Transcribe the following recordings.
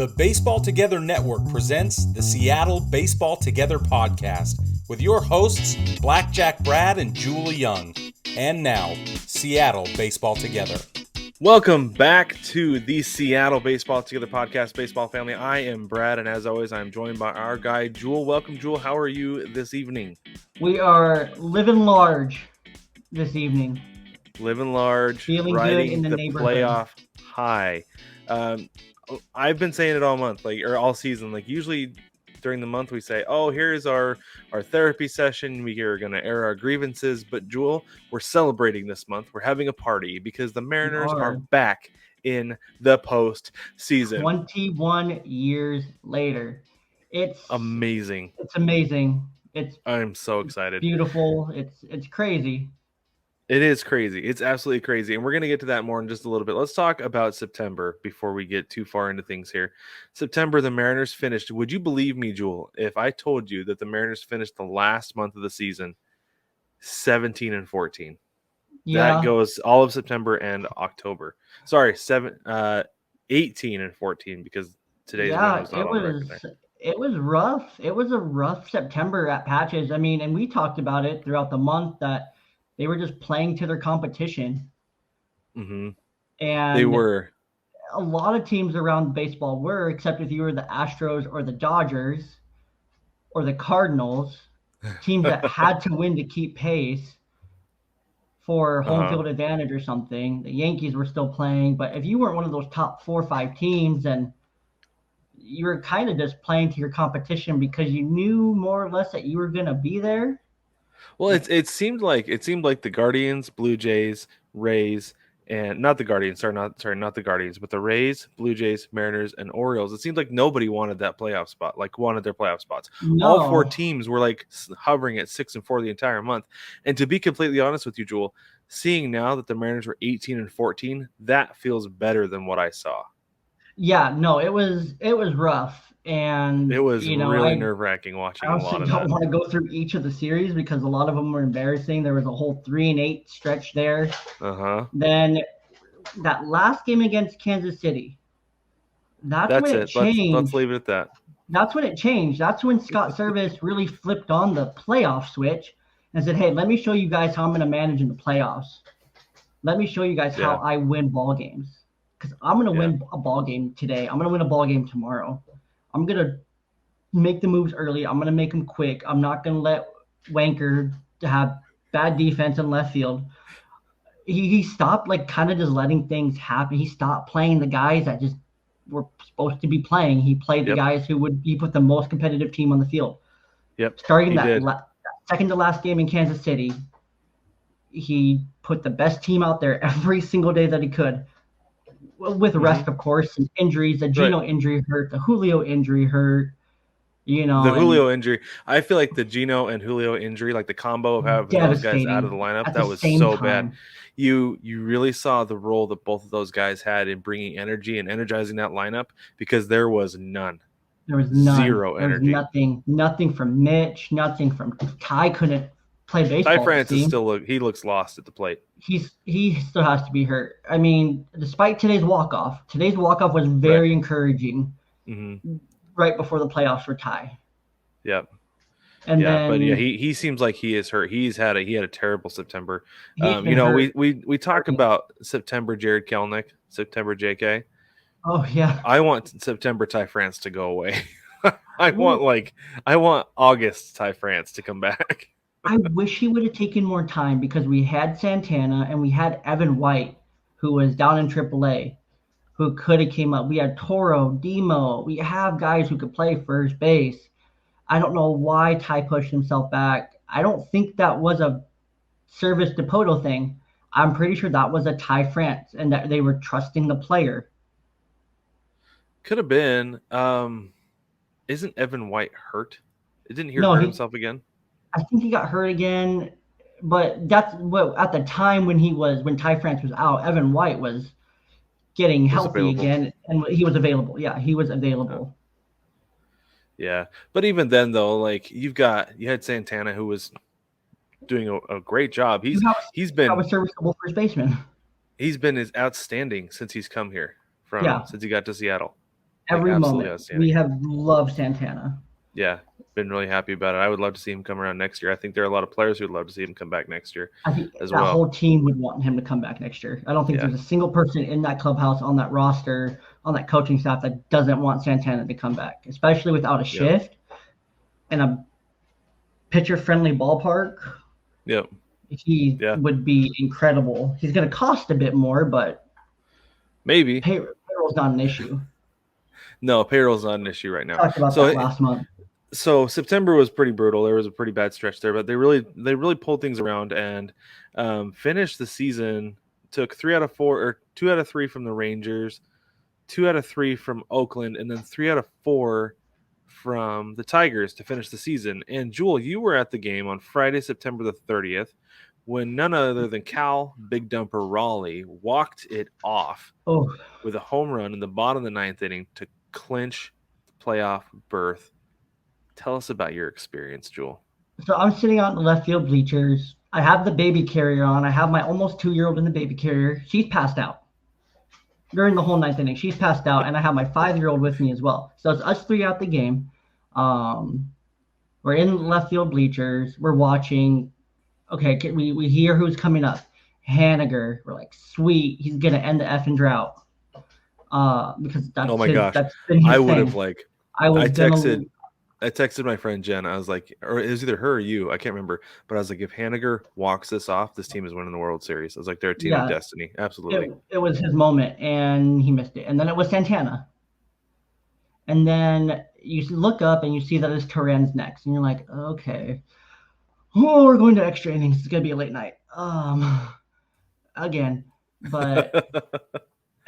The Baseball Together Network presents the Seattle Baseball Together podcast with your hosts, Blackjack Brad and Jewell Young. And now, Seattle Baseball Together. Welcome back to the Seattle Baseball Together podcast, baseball family. I am Brad, and as always, I'm joined by our guy, Jewell. Welcome, Jewell. How are you this evening? We are living large this evening. Living large, feeling riding good in the neighborhood. Playoff high. I've been saying it all month, or all season. Usually during the month, we say, "Oh, here's our therapy session. We are going to air our grievances." But Jewell, we're celebrating this month. We're having a party because the Mariners are back in the postseason. 21 years later, it's amazing. It's amazing. I'm so excited. Beautiful. It's crazy. It is crazy. It's absolutely crazy. And we're going to get to that more in just a little bit. Let's talk about September before we get too far into things here. September, the Mariners finished. Would you believe me, Jewell, if I told you that the Mariners finished the last month of the season 17-14? Yeah. That goes all of September and October. Sorry, 18-14 because today's win was not on the record there. It was rough. It was a rough September at patches. I mean, and we talked about it throughout the month that they were just playing to their competition. Mm-hmm. And they were. A lot of teams around baseball were, except if you were the Astros or the Dodgers or the Cardinals, teams that had to win to keep pace for home field advantage or something. The Yankees were still playing. But if you weren't one of those top 4 or 5 teams, then you were kind of just playing to your competition because you knew more or less that you were going to be there. Well, it seemed like the Guardians, Blue Jays, Rays, and not the Guardians. Not the Guardians, but the Rays, Blue Jays, Mariners, and Orioles. It seemed like nobody wanted that playoff spot. Wanted their playoff spots. No. All 4 teams were hovering at 6-4 the entire month. And to be completely honest with you, Jewell, seeing now that the Mariners were 18-14, that feels better than what I saw. Yeah, no, it was rough. And it was really nerve-wracking watching a lot of that. I don't want to go through each of the series because a lot of them were embarrassing. There was a whole 3-8 stretch there. Then that last game against Kansas City, that's when it changed. Let's leave it at that. That's when it changed. That's when Scott Service really flipped on the playoff switch and said, "Hey, let me show you guys how I'm going to manage in the playoffs. Let me show you guys how I win ball games. Because I'm going to win a ball game today. I'm going to win a ball game tomorrow. I'm going to make the moves early. I'm going to make them quick. I'm not going to let Wanker have bad defense in left field." He stopped kind of just letting things happen. He stopped playing the guys that just were supposed to be playing. He played the guys he put the most competitive team on the field. Yep. Starting that second to last game in Kansas City, he put the best team out there every single day that he could. With rest, of course, and injuries. The Gino injury hurt. The Julio injury hurt. The Julio injury. I feel like the Gino and Julio injury, the combo of having those guys out of the lineup, that was so bad. You really saw the role that both of those guys had in bringing energy and energizing that lineup because there was none. There was none. Zero energy. Nothing from Mitch. Nothing from Ty. Couldn't play baseball. Ty France is he looks lost at the plate. He still has to be hurt. I mean, despite today's walk-off was very encouraging right before the playoffs were tied. Yep. And then, he seems like he is hurt. He had a terrible September. We talk about September Jared Kelenic, September JK. Oh yeah. I want September Ty France to go away. I want August Ty France to come back. I wish he would have taken more time because we had Santana and we had Evan White, who was down in AAA, who could have came up. We had Toro, Demo. We have guys who could play first base. I don't know why Ty pushed himself back. I don't think that was a Service Dipoto thing. I'm pretty sure that was a Ty France and that they were trusting the player. Could have been. Isn't Evan White hurt? Didn't he hurt himself again? I think he got hurt again, but that's what at the time when Ty France was out, Evan White was getting healthy again, and he was available. Yeah, he was available. Yeah, but even then, though, you had Santana who was doing a great job. He's been a serviceable first baseman. He's been outstanding since he's come here since he got to Seattle. Every absolutely moment. outstanding. We have loved Santana. Yeah, been really happy about it. I would love to see him come around next year. I think there are a lot of players who would love to see him come back next year I think as that well. whole team would want him to come back next year. I don't think there's a single person in that clubhouse, on that roster, on that coaching staff that doesn't want Santana to come back, especially without a shift and a pitcher-friendly ballpark. Yep. He would be incredible. He's going to cost a bit more, but maybe payroll's not an issue. No, payroll's not an issue right now. Talked about that last month. So September was pretty brutal. There was a pretty bad stretch there, but they really pulled things around and finished the season. Took 3 out of 4 or 2 out of 3 from the Rangers, 2 out of 3 from Oakland, and then 3 out of 4 from the Tigers to finish the season. And Jewell, you were at the game on Friday, September the 30th, when none other than Cal Big Dumper Raleigh walked it off with a home run in the bottom of the 9th inning to clinch the playoff berth. Tell us about your experience, Jewell. So I'm sitting out in the left field bleachers. I have the baby carrier on. I have my almost 2-year-old in the baby carrier. She's passed out during the whole 9th inning. She's passed out, and I have my 5-year-old with me as well. So it's us 3 out the game. We're in the left field bleachers. We're watching. Okay, we hear who's coming up. Haniger. We're like, sweet. He's gonna end the effing drought. Because that's gosh, that's been his I would thing. have like. I texted my friend Jen. I was like, or it was either her or you. I can't remember. But I was like, if Haniger walks this off, this team is winning the World Series. I was like, they're a team of destiny. Absolutely. It was his moment, and he missed it. And then it was Santana. And then you look up, and you see that it's Terren's next. And you're like, okay. Oh, we're going to extra innings. It's going to be a late night. Again. But...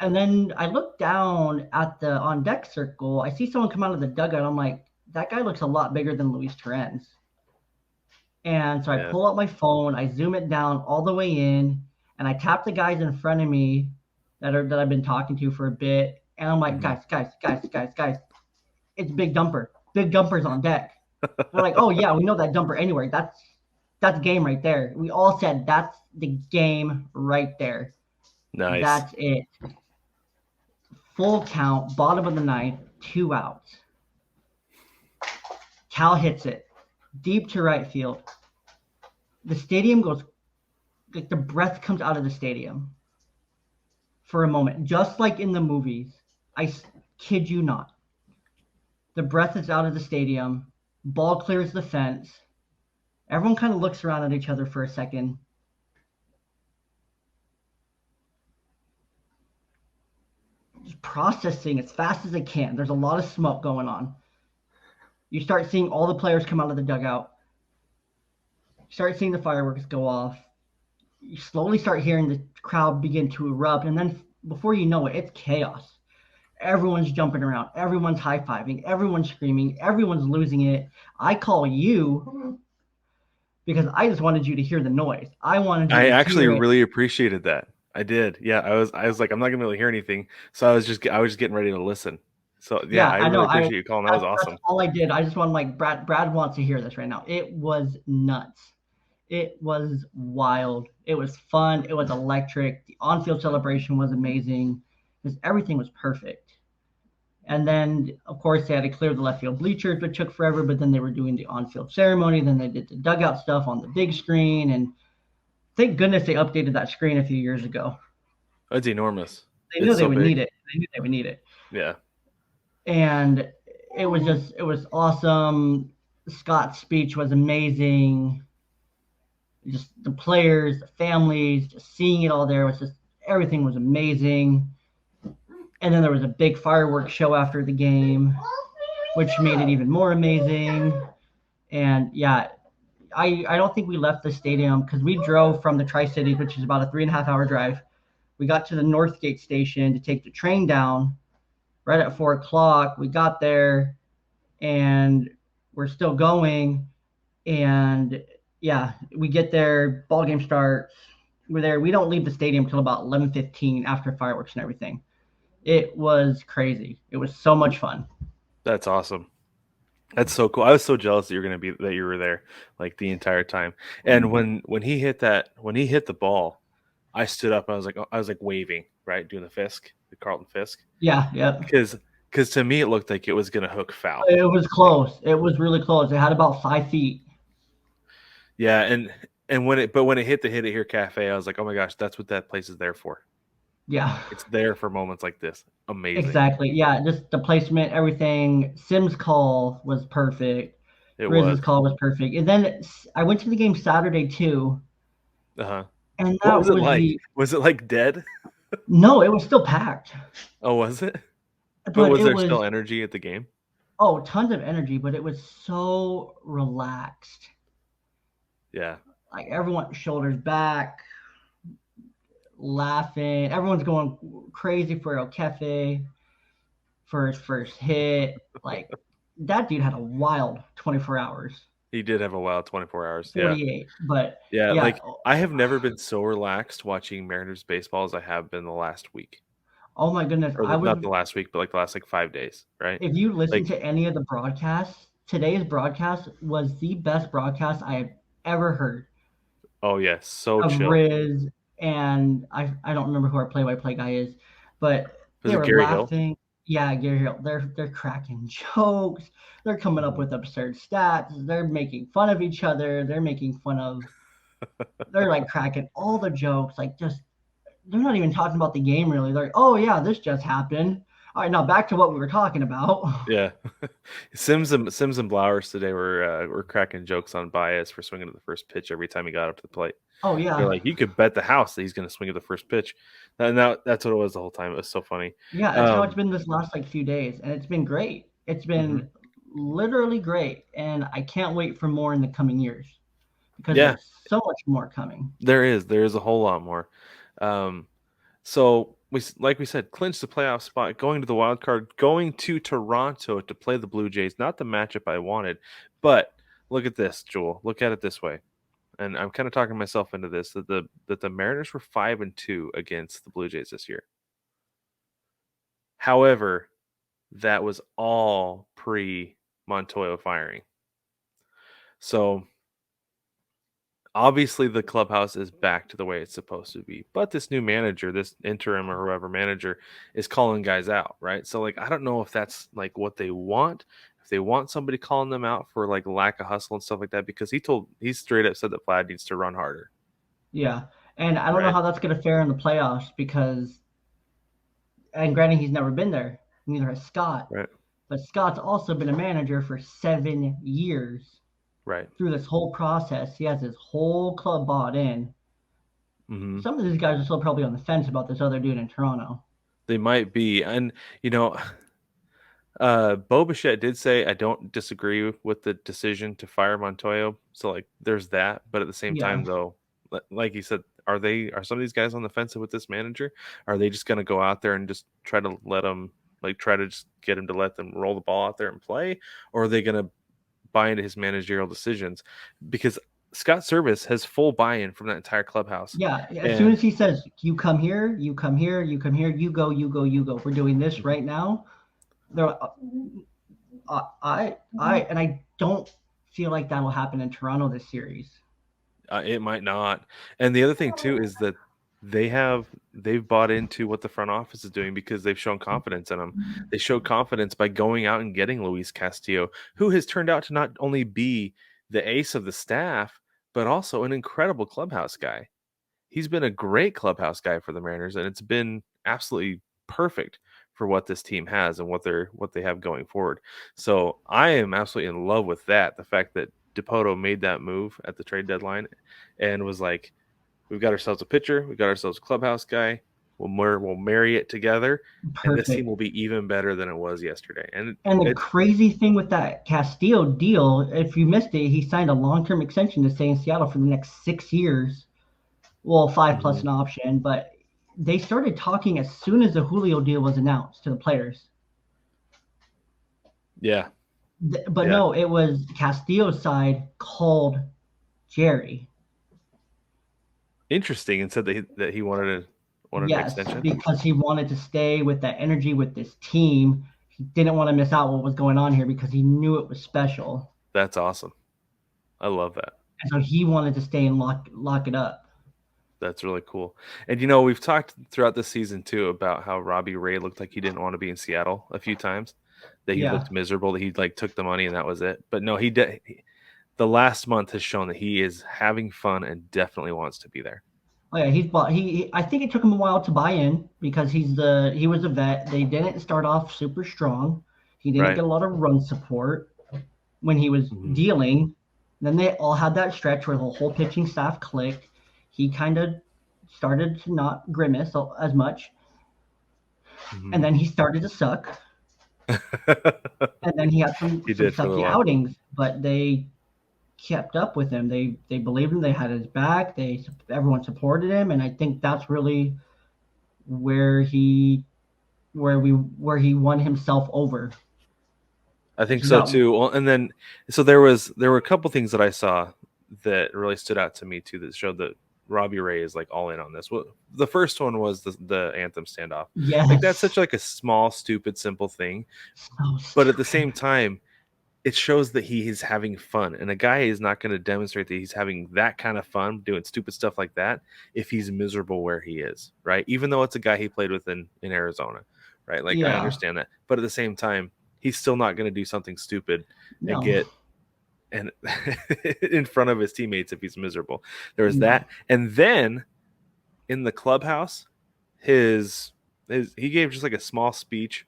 And then I look down at the on deck circle. I see someone come out of the dugout. I'm like, that guy looks a lot bigger than Luis Torrens. And so I pull out my phone, I zoom it down all the way in, and I tap the guys in front of me that I've been talking to for a bit. And I'm like, guys, it's Big Dumper. Big Dumper's on deck. They're like, oh yeah, we know that Dumper anywhere. That's game right there. We all said that's the game right there. Nice. That's it. Full count, bottom of the 9th, 2 outs. Cal hits it deep to right field. The stadium goes, like the breath comes out of the stadium for a moment, just like in the movies. I kid you not. The breath is out of the stadium. Ball clears the fence. Everyone kind of looks around at each other for a second. Just processing as fast as they can. There's a lot of smoke going on. You start seeing all the players come out of the dugout. You start seeing the fireworks go off. You slowly start hearing the crowd begin to erupt. And then before you know it, it's chaos. Everyone's jumping around. Everyone's high-fiving. Everyone's screaming. Everyone's losing it. I call you because I just wanted you to hear the noise. I actually really appreciated that. I did. Yeah, I was like, I'm not gonna be able to hear anything, so I was just getting ready to listen. So yeah, I really appreciate you calling. That was awesome. That's all I did. I just wanted, like, Brad wants to hear this right now. It was nuts. It was wild. It was fun. It was electric. The on-field celebration was amazing. Everything was perfect. And then, of course, they had to clear the left field bleachers, which took forever. But then they were doing the on-field ceremony. Then they did the dugout stuff on the big screen, and thank goodness they updated that screen a few years ago. It's enormous. They knew they would need it. They knew they would need it. Yeah. And it was awesome. Scott's speech was amazing. Just the players, the families, just seeing it all there was just, everything was amazing. And then there was a big fireworks show after the game, which made it even more amazing. And yeah, I don't think we left the stadium because we drove from the Tri-Cities, which is about a 3.5-hour drive. We got to the Northgate station to take the train down right at 4:00. We got there and we're still going. And yeah, we get there, ball game starts. We're there. We don't leave the stadium till about 11:15 after fireworks and everything. It was crazy. It was so much fun. That's awesome. That's so cool. I was so jealous that you were there like the entire time. And when he hit the ball, I stood up. I was like waving, right, doing the Carlton Fisk. Yeah. Because Because to me, it looked like it was going to hook foul. It was close. It was really close. It had about 5 feet. Yeah, and when it hit the Hit It Here Cafe, I was like, oh my gosh, that's what that place is there for. Yeah. It's there for moments like this. Amazing. Exactly. Yeah, just the placement, everything. Sim's call was perfect. Riz's call was perfect. And then I went to the game Saturday too. Uh-huh. And what was it like? Was it like dead? No, it was still packed. Oh, was it? But was there still energy at the game? Oh, tons of energy, but it was so relaxed. Yeah. Like everyone shoulders back, laughing. Everyone's going crazy for El Kefe for his first hit. Like that dude had a wild 24 hours. He did have a wild 24 hours. 48. Yeah. But yeah, like I have never been so relaxed watching Mariners baseball as I have been the last week. Oh my goodness. Not the last week, but like the last 5 days, right? If you listen to any of the broadcasts, today's broadcast was the best broadcast I have ever heard. Oh yes, so chill. Riz and I don't remember who our play-by-play guy is, but they were Gary laughing. Hill? Yeah, Gary Hill. They're cracking jokes. They're coming up with absurd stats. They're making fun of each other. They're making fun of. They're like cracking all the jokes. Like just they're not even talking about the game really. They're like, oh yeah, this just happened. All right, now back to what we were talking about. Yeah, Sims and Blowers today were cracking jokes on Baez for swinging to the first pitch every time he got up to the plate. Oh yeah, they're like, you could bet the house that he's going to swing at the first pitch. And that's what it was the whole time. It was so funny. Yeah, that's how it's been this last few days, and it's been great. It's been literally great, and I can't wait for more in the coming years because there's so much more coming. There is a whole lot more. So we said, clinch the playoff spot, going to the wild card, going to Toronto to play the Blue Jays. Not the matchup I wanted, but look at this, Jewell. Look at it this way, and I'm kind of talking myself into this that the Mariners were 5-2 against the Blue Jays this year. However, that was all pre-Montoyo firing. So obviously the clubhouse is back to the way it's supposed to be, but this new manager, this interim or whoever manager, is calling guys out, right? So like I don't know if that's like what they want, if they want somebody calling them out for like lack of hustle and stuff like that, because he straight up said that Vlad needs to run harder. Yeah, and I don't know how that's going to fare in the playoffs because, and granted he's never been there, neither has Scott, right? But Scott's also been a manager for 7 years. Right. Through this whole process, he has his whole club bought in. Mm-hmm. Some of these guys are still probably on the fence about this other dude in Toronto. They might be. And, Bo Bichette did say, I don't disagree with the decision to fire Montoyo. So, like, there's that. But at the same time, though, like he said, are some of these guys on the fence with this manager? Are they just going to go out there and just try to let him, try to just get him to let them roll the ball out there and play? Or are they going to buy into his managerial decisions? Because Scott Service has full buy-in from that entire clubhouse. Yeah, as soon as he says, you come here, you come here, you come here, you go, you go, you go. We're doing this right now. I don't feel like that will happen in Toronto this series. It might not. And the other thing too is that they've bought into what the front office is doing because they've shown confidence in him. They showed confidence by going out and getting Luis Castillo, who has turned out to not only be the ace of the staff, but also an incredible clubhouse guy. He's been a great clubhouse guy for the Mariners, and it's been absolutely perfect for what this team has and what they have going forward. So I am absolutely in love with that. The fact that DePoto made that move at the trade deadline and was like, we've got ourselves a pitcher. We've got ourselves a clubhouse guy. We'll marry it together. Perfect. And this team will be even better than it was yesterday. And the crazy thing with that Castillo deal, if you missed it, he signed a long-term extension to stay in Seattle for the next 6 years. Well, 5 plus an option. But they started talking as soon as the Julio deal was announced to the players. Yeah. But no, it was Castillo's side called Jerry. Interesting, and said that he wanted an extension. Because he wanted to stay with that energy with this team. He didn't want to miss out what was going on here because he knew it was special. That's awesome. I love that. And so he wanted to stay and lock it up. That's really cool. And we've talked throughout the season too about how Robbie Ray looked like he didn't want to be in Seattle a few times. That he Yeah. looked miserable. That he took the money and that was it. But no, he did. The last month has shown that he is having fun and definitely wants to be there. Oh yeah, he's bought. I think it took him a while to buy in because he was a vet. They didn't start off super strong. He didn't get a lot of run support when he was dealing. Then they all had that stretch where the whole pitching staff clicked. He kind of started to not grimace as much, and then he started to suck. And then he had some sucky outings, but they kept up with him. They believed him. They had his back. Everyone supported him, and I think that's really where he won himself over. I think so too. Well, and then so there were a couple things that I saw that really stood out to me too that showed that Robbie Ray is all in on this. Well, the first one was the Anthem Standoff. Yeah, that's such a small, stupid, simple thing, but at the same time, it shows that he is having fun. And a guy is not going to demonstrate that he's having that kind of fun doing stupid stuff like that if he's miserable where he is, right? Even though it's a guy he played with in Arizona, right? I understand that, but at the same time, he's still not going to do something stupid and get in front of his teammates if he's miserable. There was that. And then in the clubhouse, he gave just a small speech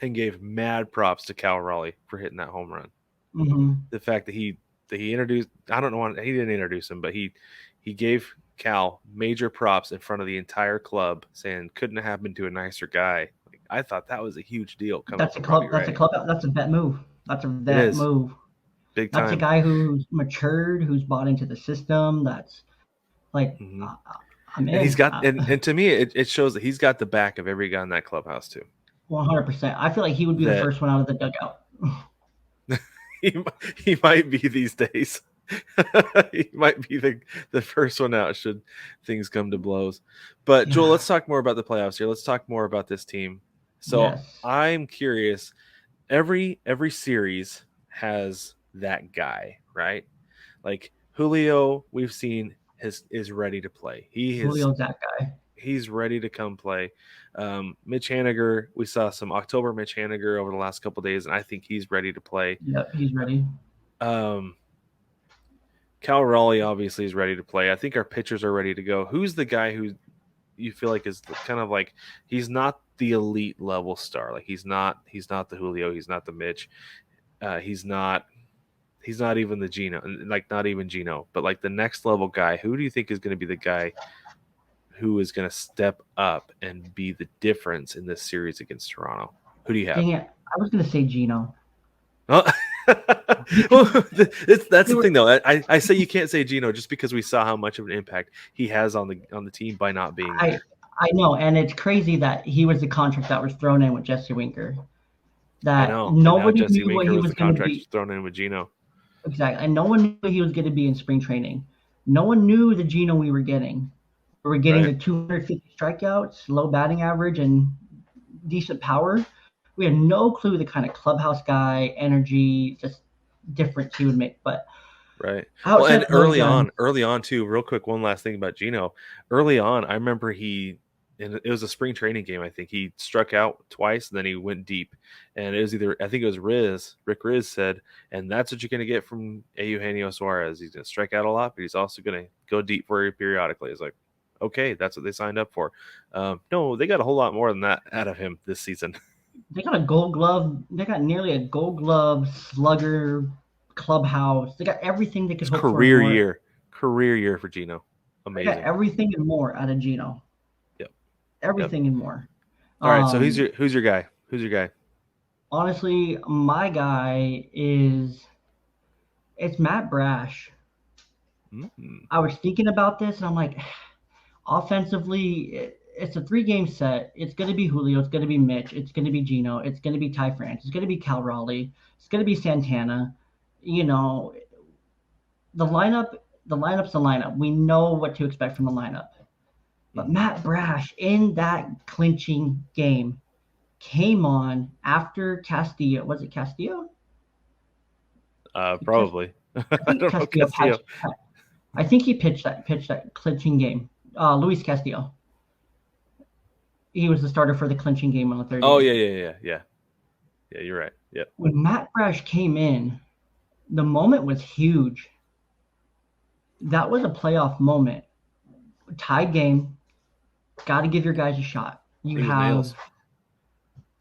and gave mad props to Cal Raleigh for hitting that home run. The fact that he introduced, he didn't introduce him, but he gave Cal major props in front of the entire club, saying couldn't have happened to a nicer guy. I thought that was a huge deal. That's a vet move. That's a vet move. Big time. That's a guy who's matured, who's bought into the system. That's I'm in. And he's got, and to me, it shows that he's got the back of every guy in that clubhouse too. 100%. I feel like he would be the first one out of the dugout. He might be these days. He might be the first one out should things come to blows. But Jewell, let's talk more about the playoffs here. Let's talk more about this team. So I'm curious. Every series has that guy, right? Julio, we've seen is ready to play. Julio's that guy. He's ready to come play. Mitch Haniger, we saw some October Mitch Haniger over the last couple of days, and I think he's ready to play. Yep, he's ready. Cal Raleigh obviously is ready to play. I think our pitchers are ready to go. Who's the guy who you feel is kind of he's not the elite level star? He's not the Julio. He's not the Mitch. He's not even the Gino. Not even Gino. But the next level guy. Who do you think is going to be the guy who is going to step up and be the difference in this series against Toronto? Who do you have? Dang it. I was going to say Gino. Oh. Well, that's the thing, though. I say you can't say Gino just because we saw how much of an impact he has on the team by not being there. I know, and it's crazy that he was the contract that was thrown in with Jesse Winker. That nobody knew what he was going to be thrown in with Gino. Exactly, and no one knew he was going to be in spring training. No one knew the Gino we were getting. We were getting the 250 strikeouts, low batting average, and decent power. We had no clue the kind of clubhouse guy, energy, just difference he would make. But well, and early on too. Real quick, one last thing about Gino. Early on, I remember it was a spring training game. I think he struck out twice, and then he went deep. And it was Rick Riz said, and that's what you're going to get from Eugenio Suarez. He's going to strike out a lot, but he's also going to go deep for you periodically. It's okay, that's what they signed up for. No, they got a whole lot more than that out of him this season. They got a Gold Glove. They got nearly a Gold Glove, slugger, clubhouse. They got everything they could hope for. Career year for Gino. Amazing. They got everything and more out of Gino. Yep. Everything and more. All right. So who's your guy? Who's your guy? Honestly, my guy it's Matt Brash. Mm-hmm. I was thinking about this, and I'm like, offensively, it's a 3-game set. It's going to be Julio. It's going to be Mitch. It's going to be Gino. It's going to be Ty France. It's going to be Cal Raleigh. It's going to be Santana. The lineup's the lineup. We know what to expect from the lineup. But Matt Brash in that clinching game came on after Castillo. Was it Castillo? Probably. I think Castillo. I think he pitched that clinching game. Luis Castillo. He was the starter for the clinching game on the 30th. Oh, yeah. Yeah, you're right. Yep. When Matt Brash came in, the moment was huge. That was a playoff moment. Tied game. Got to give your guys a shot. You have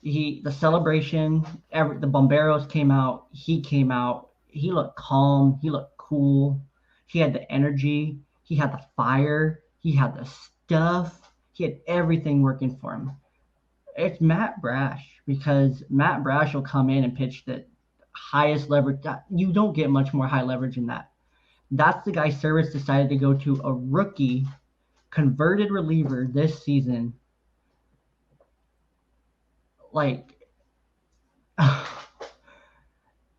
the celebration. The Bomberos came out. He came out. He looked calm. He looked cool. He had the energy. He had the fire. He had the stuff. He had everything working for him. It's Matt Brash, because Matt Brash will come in and pitch the highest leverage. You don't get much more high leverage than that. That's the guy Service decided to go to a rookie converted reliever this season. Like,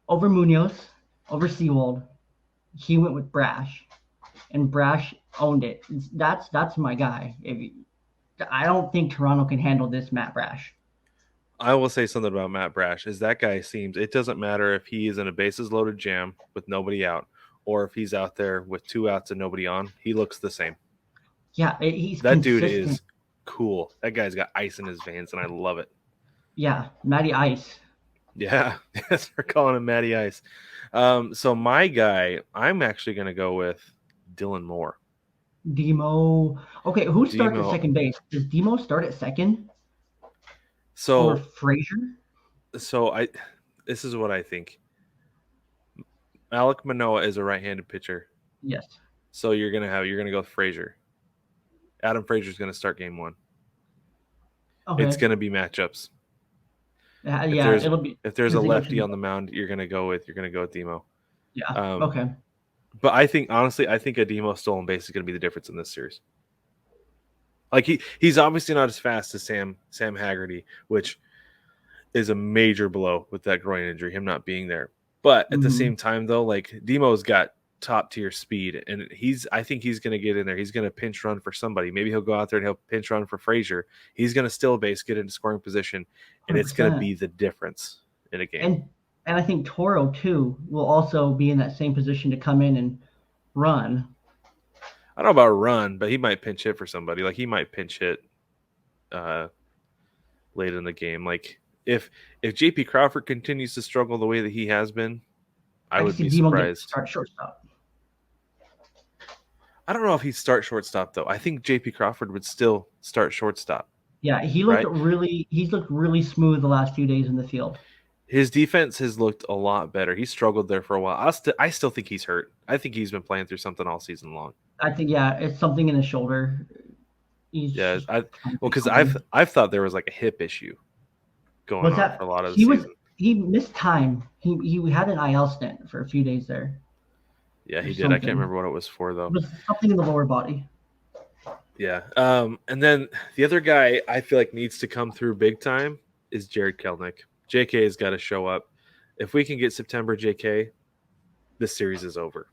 over Munoz, over Sewald, he went with Brash, and Brash owned it. That's my guy. I don't think Toronto can handle this Matt Brash. I will say something about Matt Brash. Is that guy seems, it doesn't matter if he is in a bases loaded jam with nobody out, or if he's out there with 2 outs and nobody on, he looks the same. Yeah, he's that consistent. Dude is cool. That guy's got ice in his veins, and I love it. Yeah, Matty Ice. Yeah, yes, we're calling him Matty Ice. So my guy, I'm actually going to go with Dylan Moore. Demo. Okay, who starts at second base? Does Demo start at second? Or Frazier? So this is what I think. Alek Manoah is a right-handed pitcher. Yes. So you're gonna go with Frazier. Adam Frazier's gonna start game 1. Okay. It's gonna be matchups. It'll be. If there's a lefty on the mound, you're gonna go with Demo. Yeah. Okay. But I think, honestly, a Demo stolen base is gonna be the difference in this series. Like he's obviously not as fast as Sam Haggerty, which is a major blow with that groin injury, him not being there. But at the same time, though, like, Demo's got top tier speed, and I think he's going to get in there. He's going to pinch run for somebody. Maybe he'll go out there and he'll pinch run for Frazier. He's going to steal a base, get into scoring position, and 100%. It's going to be the difference in a game. And I think Toro too will also be in that same position to come in and run. I don't know about run, but he might pinch hit for somebody. Like, he might pinch hit late in the game. Like, if JP Crawford continues to struggle the way that he has been, I would be surprised. Start shortstop. I don't know if he'd start shortstop, though. I think JP Crawford would still start shortstop. Yeah, he's looked really smooth the last few days in the field. His defense has looked a lot better. He struggled there for a while. I still think he's hurt. I think he's been playing through something all season long. I think, it's something in his shoulder. Because I've thought there was like a hip issue going on for a lot of the season. He missed time. He had an IL stint for a few days there. Yeah, he did. I can't remember what it was for, though. It was something in the lower body. Yeah. And then the other guy I feel like needs to come through big time is Jared Kelenic. JK has got to show up. If we can get September JK, this series is over.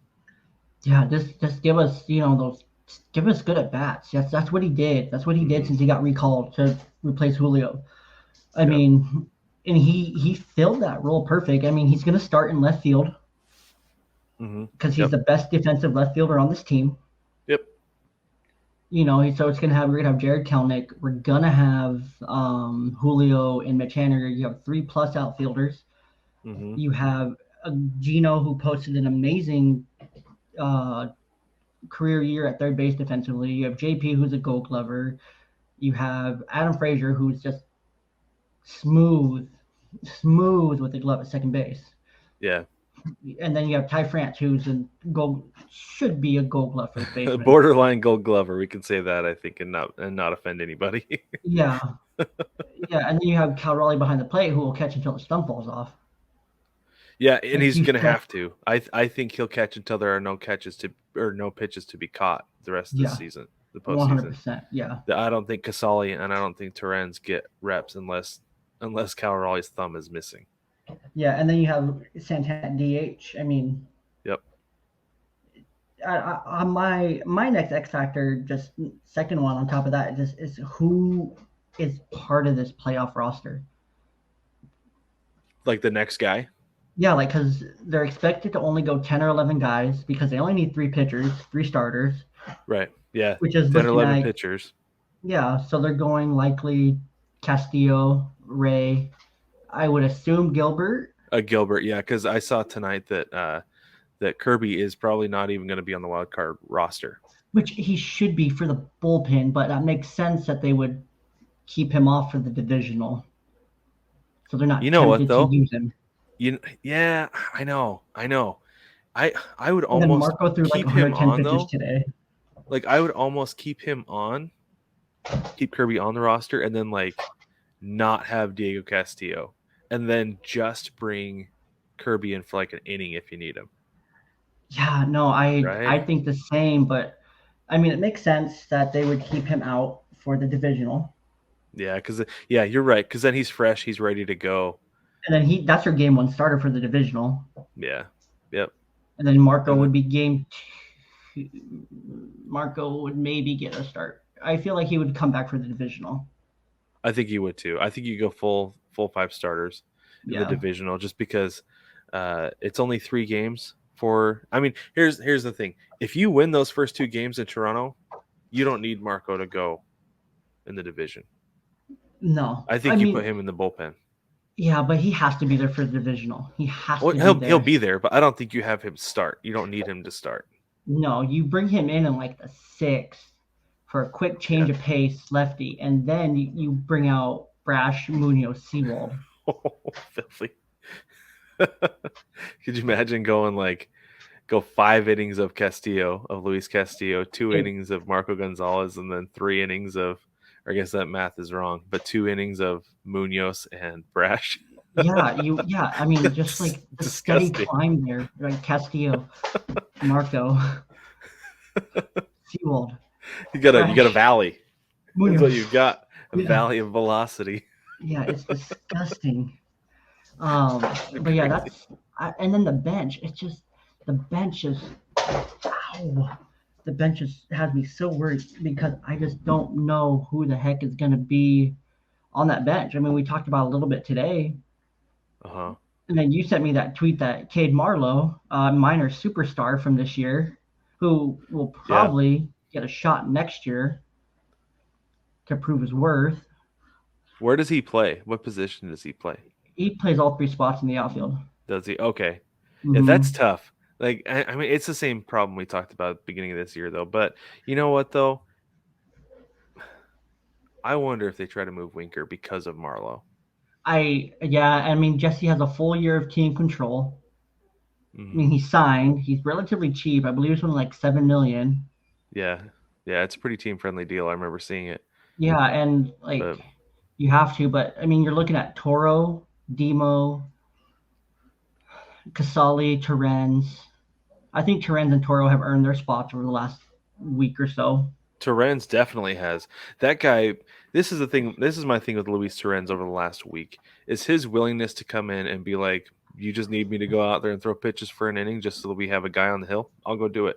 Yeah, just give us, give us good at bats. That's what he did. That's what he did since he got recalled to replace Julio. I mean, and he filled that role perfect. I mean, he's going to start in left field because he's the best defensive left fielder on this team. Yep. So we're gonna have Jared Kelenic. We're gonna have Julio and Mitch Haniger. You have 3+ outfielders. You have Gino, who posted an amazing career year at third base defensively. You have JP, who's a Gold Glover. You have Adam Frazier, who's just smooth with the glove at second base. Yeah. And then you have Ty France, who's should be a Gold Glove first baseman. Borderline Gold Glover, we can say that, I think, and not offend anybody. Yeah. Yeah, and then you have Cal Raleigh behind the plate, who will catch until the stump falls off. Yeah, and he's going to have to. I think he'll catch until there are no pitches to be caught the rest of the season, the postseason. 100%. Yeah. I don't think Casali and I don't think Terrens get reps unless Cal Raleigh's thumb is missing. Yeah, and then you have Santana DH. I mean, yep. My next X factor, just second one on top of that, just is who is part of this playoff roster. Like the next guy. Yeah, because they're expected to only go 10 or 11 guys because they only need 3 pitchers, 3 starters. Right. Yeah, which is 10 or looking 11 like, pitchers. yeah, so they're going likely Castillo, Ray. I would assume Gilbert. Gilbert, yeah, because I saw tonight that Kirby is probably not even going to be on the wild card roster. Which he should be for the bullpen, but that makes sense that they would keep him off for the divisional. So they're not You know what tempted to though? use him. Yeah, I know. I would And then almost Marco threw like keep him 110 on pitches though. today. Like I would almost keep Kirby on the roster, and then like not have Diego Castillo, and then just bring Kirby in for like an inning if you need him. Yeah, no, I Right? think the same, but I mean it makes sense that they would keep him out for the divisional. Yeah, because you're right. Because then he's fresh, he's ready to go. And then that's your game 1 starter for the divisional. Yeah. Yep. And then Marco would be game 2. Marco would maybe get a start. I feel like he would come back for the divisional. I think you would too. I think you go full 5 starters in the divisional, just because it's only 3 games for. I mean, here's the thing: if you win those first 2 games in Toronto, you don't need Marco to go in the division. No, I think you put him in the bullpen. Yeah, but he has to be there for the divisional. He has to be there. He'll be there, but I don't think you have him start. You don't need him to start. No, you bring him in like the 6th for a quick change of pace, lefty, and then you bring out Brash, Munoz, Sewald. Oh, filthy. Could you imagine go 5 innings of Luis Castillo, 2 innings of Marco Gonzalez, and then 3 innings of, or I guess that math is wrong, but 2 innings of Munoz and Brash. I mean, just like the steady climb there, like Castillo, Marco, Sewald. You got a valley. Munoz. That's what you got. A valley of velocity. Yeah, it's disgusting. But yeah, and then the bench. It's just the bench is. Ow, the bench has me so worried because I just don't know who the heck is going to be on that bench. I mean, we talked about a little bit today. Uh-huh. And then you sent me that tweet that Cade Marlowe, minor superstar from this year, who will probably get a shot next year to prove his worth. Where does he play? What position does he play? He plays all 3 spots in the outfield. Does he? Okay. Mm-hmm. Yeah, that's tough. Like, I mean, it's the same problem we talked about at the beginning of this year, though. But you know what, though? I wonder if they try to move Winker because of Marlowe. I mean, Jesse has a full year of team control. Mm-hmm. I mean, he's signed. He's relatively cheap. I believe it's only like $7 million. Yeah, it's a pretty team-friendly deal. I remember seeing it. Yeah, and you have to, but I mean, you're looking at Toro, Demo, Casali, Terens. I think Terens and Toro have earned their spots over the last week or so. Terens definitely has. That guy, this is the thing. This is my thing with Luis Terens over the last week, is his willingness to come in and be like, you just need me to go out there and throw pitches for an inning just so that we have a guy on the hill. I'll go do it.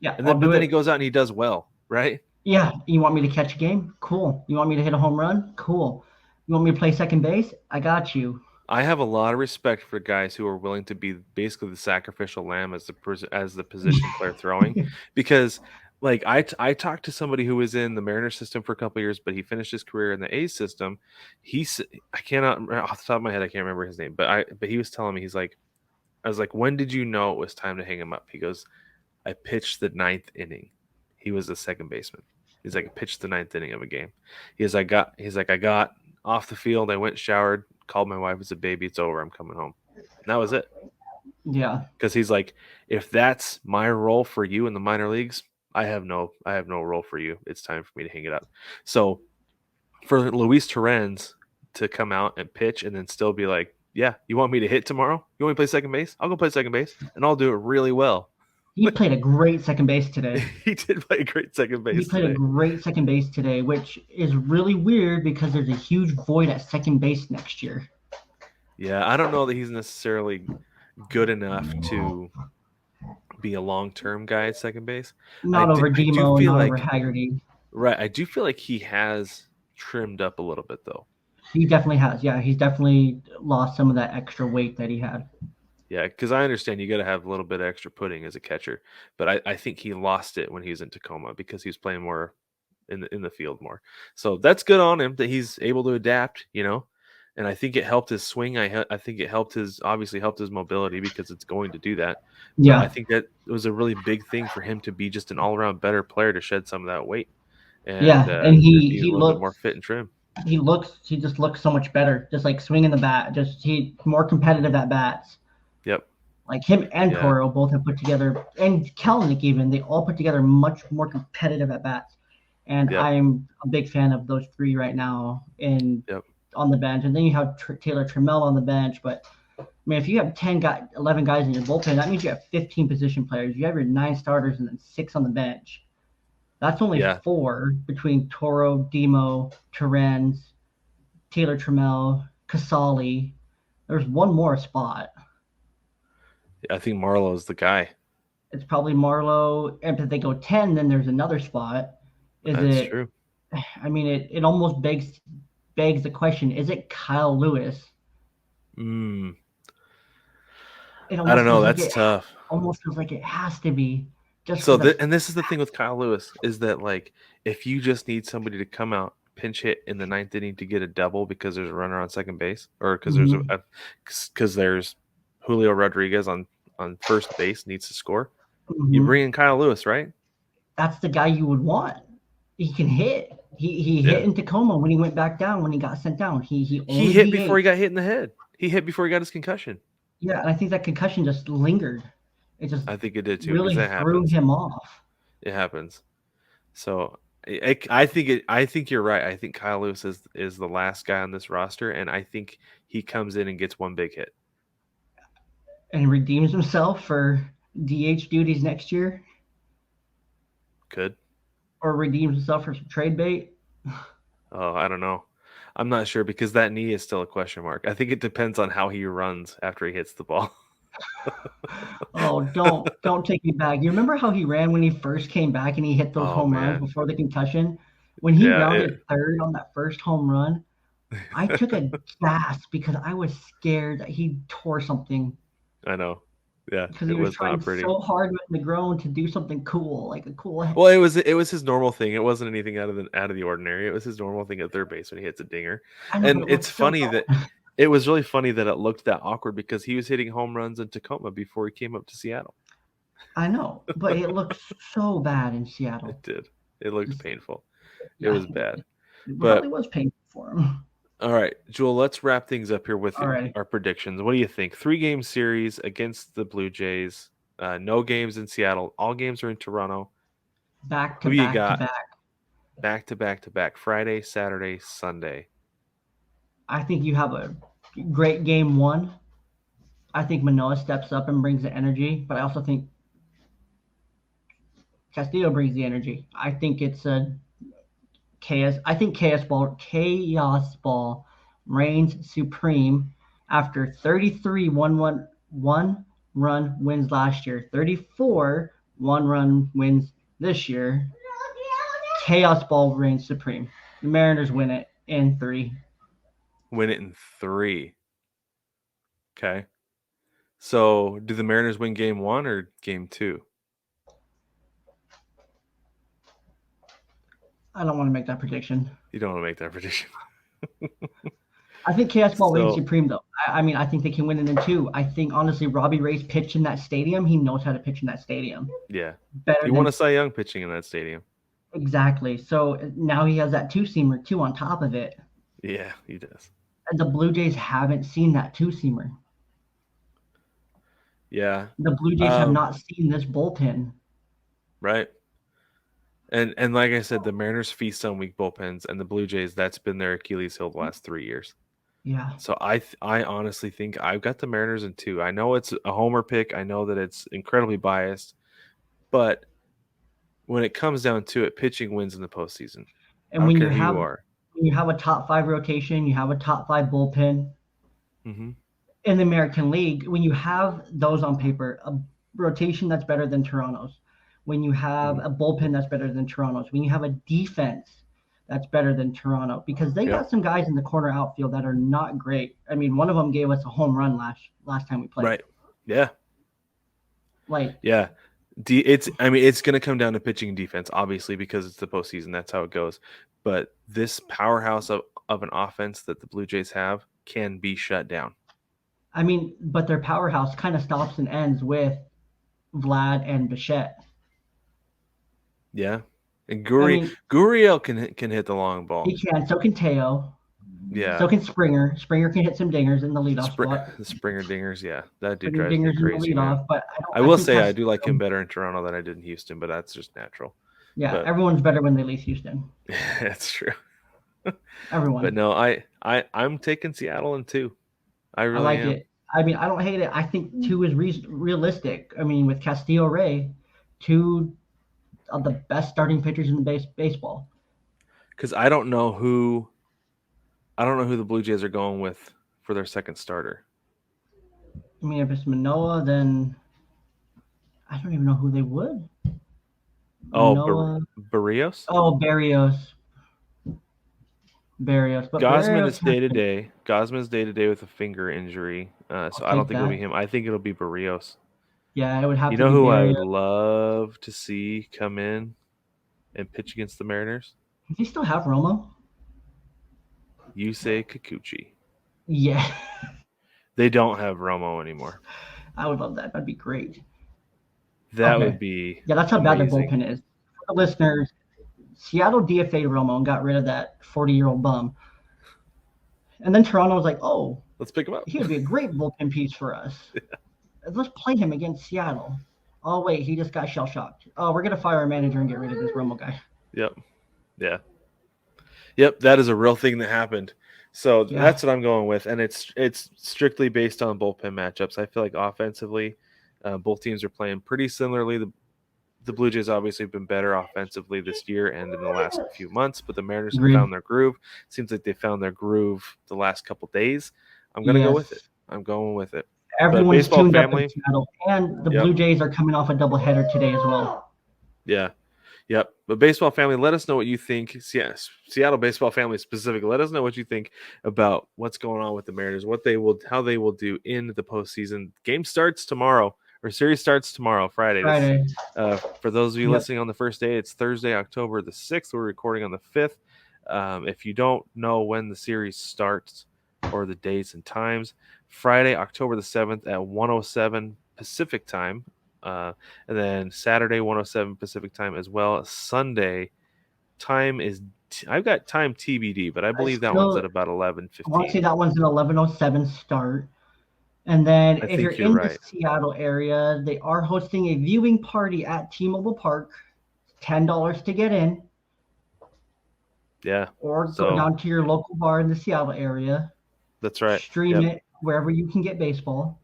Yeah. And then, but then he goes out and he does well, right? Yeah. You want me to catch a game? Cool. You want me to hit a home run? Cool. You want me to play second base? I got you. I have a lot of respect for guys who are willing to be basically the sacrificial lamb as the position player throwing, because like I talked to somebody who was in the Mariners system for a couple of years, but he finished his career in the A's system. I cannot, off the top of my head, I can't remember his name, but he was telling me, I was like, when did you know it was time to hang him up? He goes, I pitched the 9th inning. He was a second baseman. He's like, I pitched the 9th inning of a game. I got off the field. I went, showered, called my wife, it's a baby, it's over, I'm coming home. And that was it. Yeah. Because he's like, if that's my role for you in the minor leagues, I have no role for you. It's time for me to hang it up. So for Luis Terens to come out and pitch and then still be like, yeah, you want me to hit tomorrow? You want me to play second base? I'll go play second base and I'll do it really well. He played a great second base today. He did play a great second base. He played a great second base today, which is really weird because there's a huge void at second base next year. Yeah, I don't know that he's necessarily good enough to be a long-term guy at second base. Not over Demo, not over Haggerty. Right, I do feel like he has trimmed up a little bit, though. He definitely has. Yeah, he's definitely lost some of that extra weight that he had. Yeah, because I understand you got to have a little bit of extra pudding as a catcher, but I think he lost it when he was in Tacoma because he was playing more in the field more. So that's good on him that he's able to adapt, and I think it helped his swing. I think it obviously helped his mobility because it's going to do that. But I Yeah. think that it was a really big thing for him to be just an all around better player to shed some of that weight and Yeah, and be a he little bit looks more fit and trim. he just looks so much better, just like swinging the bat, just he more competitive at bats. Yep. Like him and Yeah. Toro both have put together, and Kelenic even, they all put together much more competitive at bats. And Yep. I'm a big fan of those three right now on the bench. And then you have Taylor Trammell on the bench. But I mean, if you have 11 guys in your bullpen, that means you have 15 position players. You have your 9 starters and then 6 on the bench. That's only 4 between Toro, Demo, Terens, Taylor Trammell, Casali. There's one more spot. I think Marlowe's the guy. It's probably Marlowe. And if they go 10, then there's another spot. That's true. I mean, it almost begs the question: is it Kyle Lewis? I don't know. That's tough. Almost feels like it has to be. And this is the thing with Kyle Lewis is that like if you just need somebody to come out pinch hit in the 9th inning to get a double because there's a runner on second base or because there's Julio Rodriguez on first base needs to score, you bring in Kyle Lewis, right? That's the guy you would want. He can hit. He hit in Tacoma when he went back down, when he got sent down. He hit before he got hit in the head. He hit before he got his concussion. Yeah, and I think that concussion just lingered. I think it did too. Really threw him off. It happens. So I think you're right. I think Kyle Lewis is the last guy on this roster, and I think he comes in and gets one big hit. And redeems himself for DH duties next year. Could. Or redeems himself for some trade bait. Oh, I don't know. I'm not sure because that knee is still a question mark. I think it depends on how he runs after he hits the ball. Oh, don't take me back. You remember how he ran when he first came back and he hit those home runs before the concussion? When he rounded third on that first home run, I took a gasp because I was scared that he tore something. I know. Yeah, because he was trying so hard with Negron to do something cool, like a cool. Well, it was his normal thing. It wasn't anything out of the ordinary. It was his normal thing at third base when he hits a dinger. And it's funny that it was really funny that it looked that awkward because he was hitting home runs in Tacoma before he came up to Seattle. I know, but it looked so bad in Seattle. It did. It looked painful. It was bad. It really was painful for him. All right, Jewell, let's wrap things up here with our predictions. What do you think? 3-game series against the Blue Jays. No games in Seattle. All games are in Toronto. Back to back. Back to back to back. Friday, Saturday, Sunday. I think you have a great game 1. I think Manoah steps up and brings the energy, but I also think Castillo brings the energy. I think it's a chaos. I think chaos ball reigns supreme after 33 one-run wins last year, 34 one-run wins this year. Chaos ball reigns supreme. The Mariners win it in 3. Win it in 3. Okay. So, do the Mariners win game 1 or game 2? I don't want to make that prediction. You don't want to make that prediction. I think Chaos Ball reigns supreme, though. I mean, I think they can win it in 2. I think, honestly, Robbie Ray's pitch in that stadium. He knows how to pitch in that stadium. Yeah. You want to Cy Young pitching in that stadium. Exactly. So now he has that 2-seamer, too, on top of it. Yeah, he does. And the Blue Jays haven't seen that 2-seamer. Yeah. The Blue Jays have not seen this bullpen. Right. And like I said, the Mariners feast on weak bullpens, and the Blue Jays, that's been their Achilles heel the last 3 years. Yeah. So I honestly think I've got the Mariners in 2. I know it's a homer pick. I know that it's incredibly biased, but when it comes down to it, pitching wins in the postseason. And when you have a top 5 rotation, you have a top 5 bullpen. Mm-hmm. In the American League, when you have those on paper, a rotation that's better than Toronto's, when you have a bullpen that's better than Toronto's, when you have a defense that's better than Toronto, because they got some guys in the corner outfield that are not great. I mean, one of them gave us a home run last time we played. Right. Yeah. Like, Yeah. It's going to come down to pitching and defense, obviously, because it's the postseason. That's how it goes. But this powerhouse of an offense that the Blue Jays have can be shut down. I mean, but their powerhouse kind of stops and ends with Vlad and Bichette. Yeah. And Gurriel can hit the long ball. He can. So can Teo. Yeah. So can Springer. Springer can hit some dingers in the leadoff spot. The Springer dingers, yeah. That dude Springer drives me dingers crazy, in the leadoff, man. but I will say I do like him better in Toronto than I did in Houston, but that's just natural. Yeah, but, everyone's better when they leave Houston. That's true. Everyone. But no, I'm taking Seattle in 2. I really like am. it. I mean, I don't hate it. I think 2 is realistic. I mean, with Castillo Ray, 2 of the best starting pitchers in the baseball. Because I don't know who the Blue Jays are going with for their second starter. I mean, if it's Manoah, then I don't even know who they would. Barrios? Oh, Barrios. But Gausman is day to day. Gausman's day to day with a finger injury, so I don't think it'll be him. I think it'll be Barrios. Yeah, it would have to be. You know who Barrios. I would love to see come in and pitch against the Mariners? Does he still have Romo? Yusei Kikuchi. Yeah. They don't have Romo anymore. I would love that. That'd be great. That would be. Yeah, that's how amazing. bad their bullpen is. For the listeners, Seattle DFA'd Romo and got rid of that 40-year-old bum. And then Toronto was like, oh, let's pick him up. He would be a great bullpen piece for us. Yeah. Let's play him against Seattle. Oh, wait, he just got shell-shocked. Oh, we're going to fire our manager and get rid of this Romo guy. Yep. Yeah. Yep, that is a real thing that happened. So that's what I'm going with, and it's strictly based on bullpen matchups. I feel like offensively, both teams are playing pretty similarly. The Blue Jays obviously have been better offensively this year and in the last few months, but the Mariners have found their groove. Seems like they found their groove the last couple days. I'm going to go with it. I'm going with it. Everyone's tuned up in Seattle, and the Blue Jays are coming off a doubleheader today as well. Yeah. Yep. But baseball family, let us know what you think. Yes, Seattle baseball family specifically, let us know what you think about what's going on with the Mariners, how they will do in the postseason. Game starts tomorrow, or series starts tomorrow, Friday. For those of you listening on the first day, it's Thursday, October the 6th. We're recording on the 5th. If you don't know when the series starts or the dates and times, Friday, October the 7th at 1:07 Pacific time. And then Saturday, 1:07 Pacific time as well. Sunday time is I've got time TBD, but I believe that one's at about 11:15. I want to say that one's an 11:07 start. And then if you're in the Seattle area, they are hosting a viewing party at T-Mobile Park. $10 to get in. Yeah. Or go down to your local bar in the Seattle area. That's right. Stream it wherever you can get baseball.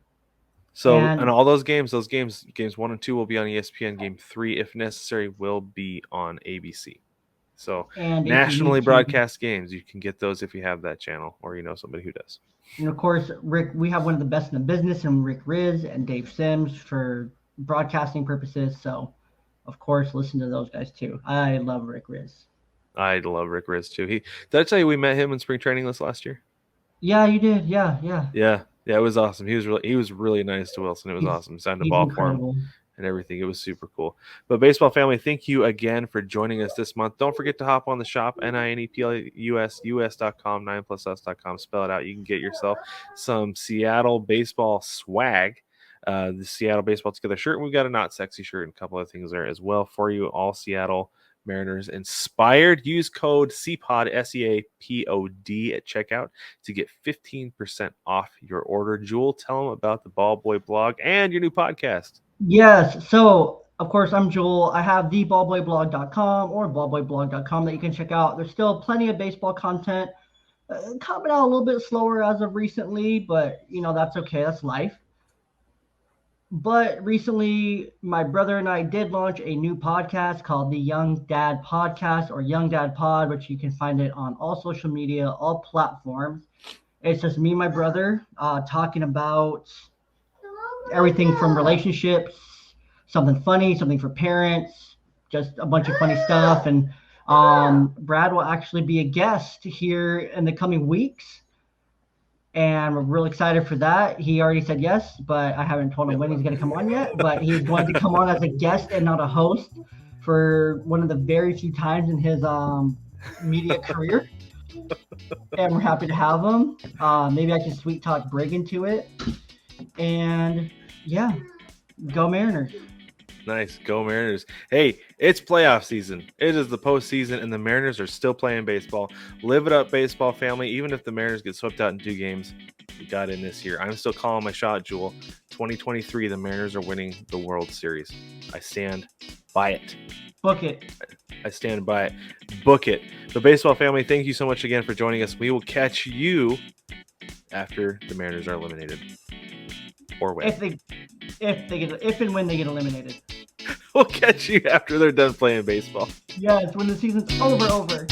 So, and all those games 1 and 2 will be on ESPN. Game 3, if necessary, will be on ABC. So, nationally broadcast games, you can get those if you have that channel or you know somebody who does. And of course, Rick, we have one of the best in the business, and Rick Riz and Dave Sims for broadcasting purposes. So, of course, listen to those guys too. I love Rick Riz. I love Rick Riz too. Did I tell you we met him in spring training this last year? Yeah, you did. Yeah. Yeah, it was awesome. He was really nice to Wilson. It was awesome. He signed the ball for him and everything. It was super cool. But baseball family, thank you again for joining us this month. Don't forget to hop on the shop, NINEPLUS, US.com, 9plusus.com. Spell it out. You can get yourself some Seattle baseball swag. The Seattle Baseball Together shirt. And we've got a Not Sexy shirt and a couple of things there as well for you. All Seattle Mariners inspired. Use code CPOD, SEAPOD at checkout to get 15% off your order. Jewell, tell them about the Ball Boy blog and your new podcast. Yes. So, of course, I'm Jewell. I have theballboyblog.com or ballboyblog.com that you can check out. There's still plenty of baseball content. Coming out a little bit slower as of recently, but, that's okay. That's life. But recently, my brother and I did launch a new podcast called the Young Dad Podcast, or Young Dad Pod, which you can find it on all social media, all platforms. It's just me and my brother talking about everything from relationships, something funny, something for parents, just a bunch of funny stuff. And Brad will actually be a guest here in the coming weeks. and we're real excited for that. He already said yes, but I haven't told him when he's going to come on yet. But he's going to come on as a guest and not a host for one of the very few times in his media career. And we're happy to have him. Maybe I can sweet talk Brig into it. And yeah, go Mariners. Nice. Go Mariners. Hey, it's playoff season. It is the postseason, and the Mariners are still playing baseball. Live it up, baseball family. Even if the Mariners get swept out in 2 games, we got in this year. I'm still calling my shot, Jewell. 2023, the Mariners are winning the World Series. I stand by it. Book it. I stand by it. Book it. The baseball family, thank you so much again for joining us. We will catch you after the Mariners are eliminated. Or when. If and when they get eliminated. We'll catch you after they're done playing baseball. Yes, when the season's over.